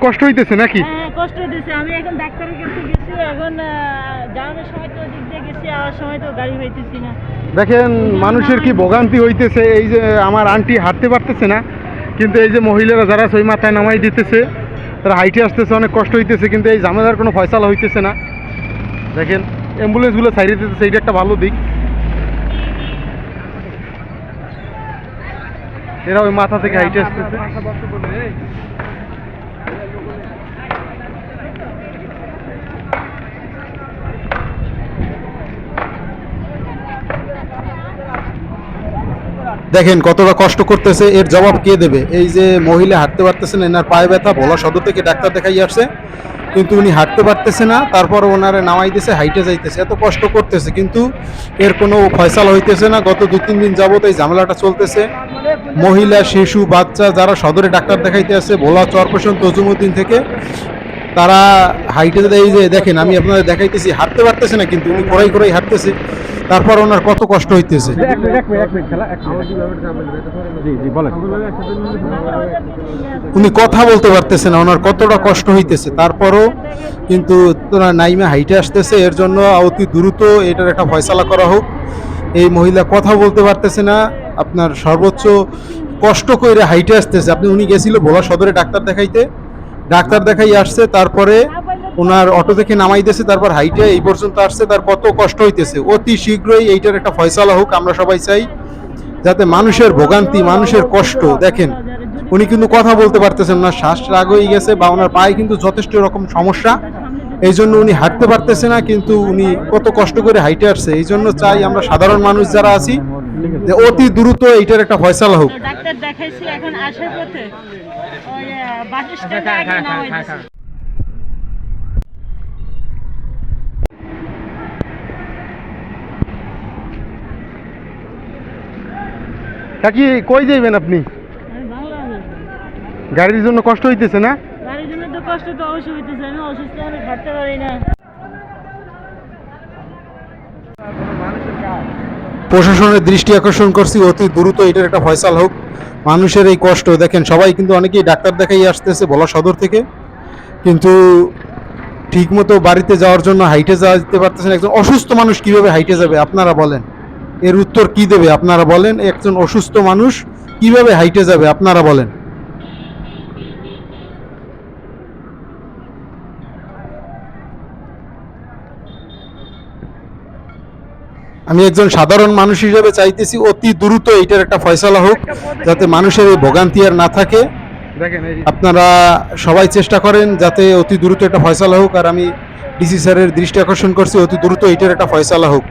কষ্ট হইতেছে নাকি? হ্যাঁ কষ্ট হইতেছে। আমি এখন ডাক্তারের কাছে গেছি, এখন যাওয়ার সময় তো দিক দিয়ে গেছি, আসার সময় তো গাড়ি পাইতেছি না। দেখেন মানুষের কি ভোগান্তি হইতেছে। এই যে আমার আন্টি হাঁটতে পারতেছে না, কিন্তু এই যে মহিলারা যারা সই মাথায় নামাই দিতেছে তারা হাইটে আসতেছে, অনেক কষ্ট হইতেছে, কিন্তু এই ঝামেলার কোনো ফয়সালা হইতেছে না। দেখেন অ্যাম্বুলেন্সগুলো সাইডে দিতেছে, এইটা একটা ভালো দিক। এরা ওই মাথা থেকে হাইটে আসতেছে। দেখেন কতটা কষ্ট করতেছে, এর জবাব কে দেবে? এই যে মহিলা হাঁটতে পারতেছেন, এনার পায়ে ব্যথা, ভোলা সদর থেকে ডাক্তার দেখাই আসছে, কিন্তু উনি হাঁটতে পারতেছে না, তারপর ওনারে নামাই দিয়েছে, হাইটে যাইতেছে, এত কষ্ট করতেছে, কিন্তু এর কোনো ফয়সালা হইতেছে না। গত 2-3 দিন যাবত এই ঝামেলাটা চলতেছে। মহিলা, শিশু, বাচ্চা যারা সদরে ডাক্তার দেখাইতে আসে ভোলা চরপেশন তজুমুদ্দিন থেকে, তারা হাইটে, এই যে দেখেন আমি আপনাদের দেখাইতেছি, হাঁটতে পারতেছে না, কিন্তু উনি কোরাই কোরাই হাঁটতেছে, তারপর ওনার কত কষ্ট হইতেছে। উনি কথা বলতে পারতেছে না, ওনার কতটা কষ্ট হইতেছে, তারপরও কিন্তু তোরা নাইমে হাইটে আসতেছে। এর জন্য অতি দ্রুত এটার একটা ফয়সালা করা হোক। এই মহিলা কথা বলতে পারতেছে না, আপনার সর্বোচ্চ কষ্ট করে হাইটে আসতেছে। উনি গেছিল ভোলা সদরে ডাক্তার দেখাইতে, ডাক্তার দেখাই আসছে, তারপরে ওনার অটো থেকে নামাই দিয়েছে, তারপর হাইটে এই পর্যন্ত আসছে, তার কত কষ্ট হইতেছে। অতি শীঘ্রই এইটার একটা ফয়সালা হোক, আমরা সবাই চাই, যাতে মানুষের ভোগান্তি, মানুষের কষ্ট। দেখেন উনি কিন্তু কথা বলতে পারতেছেন না, শ্বাস রাগ হয়ে গেছে, বা ওনার পায়ে কিন্তু যথেষ্ট রকম সমস্যা, এই জন্য উনি হাঁটতে পারতেছে না, কিন্তু উনি কত কষ্ট করে হাইটে আসছে। এই জন্য চাই আমরা সাধারণ মানুষ যারা আছি যে অতি দ্রুত এইটার একটা ফয়সালা হোক। ডাক্তার দেখাইছি, এখন আসার পথে ওই বাস স্ট্যান্ডে আগে নামাই দিয়েছে। কাকি কই যাইবেন আপনি? আমি বাংলাদেশ। গাড়ির জন্য কষ্ট হইতেছে না? গাড়ির জন্য তো কষ্ট তো অবশ্যই হইতেছে, আমি অসুস্থ, আমি হাঁটতে পারি না। প্রশাসনের দৃষ্টি আকর্ষণ করছি, অতি দ্রুত এটার একটা ফয়সালা হোক। মানুষের এই কষ্ট দেখেন, সবাই কিন্তু অনেকেই ডাক্তার দেখাই আসতেছে ভোলা সদর থেকে, কিন্তু ঠিকমতো বাড়িতে যাওয়ার জন্য হাইটে যেতে পারতেছেন। একজন অসুস্থ মানুষ কিভাবে হাইটে যাবে আপনারা বলেন? এর উত্তর কি দেবে আপনারা বলেন? একজন অসুস্থ মানুষ কিভাবে হাইটে যাবে আপনারা বলেন? আমি একজন সাধারণ মানুষ হিসেবে চাইতেছি অতি দ্রুত এইটার একটা ফয়সালা হোক, যাতে মানুষের এই ভোগান্তি আর না থাকে। আপনারা সবাই চেষ্টা করেন যাতে অতি দ্রুত একটা ফয়সালা হোক, আর আমি ডিসি স্যারের দৃষ্টি আকর্ষণ করছি অতি দ্রুত এইটার একটা ফয়সালা হোক।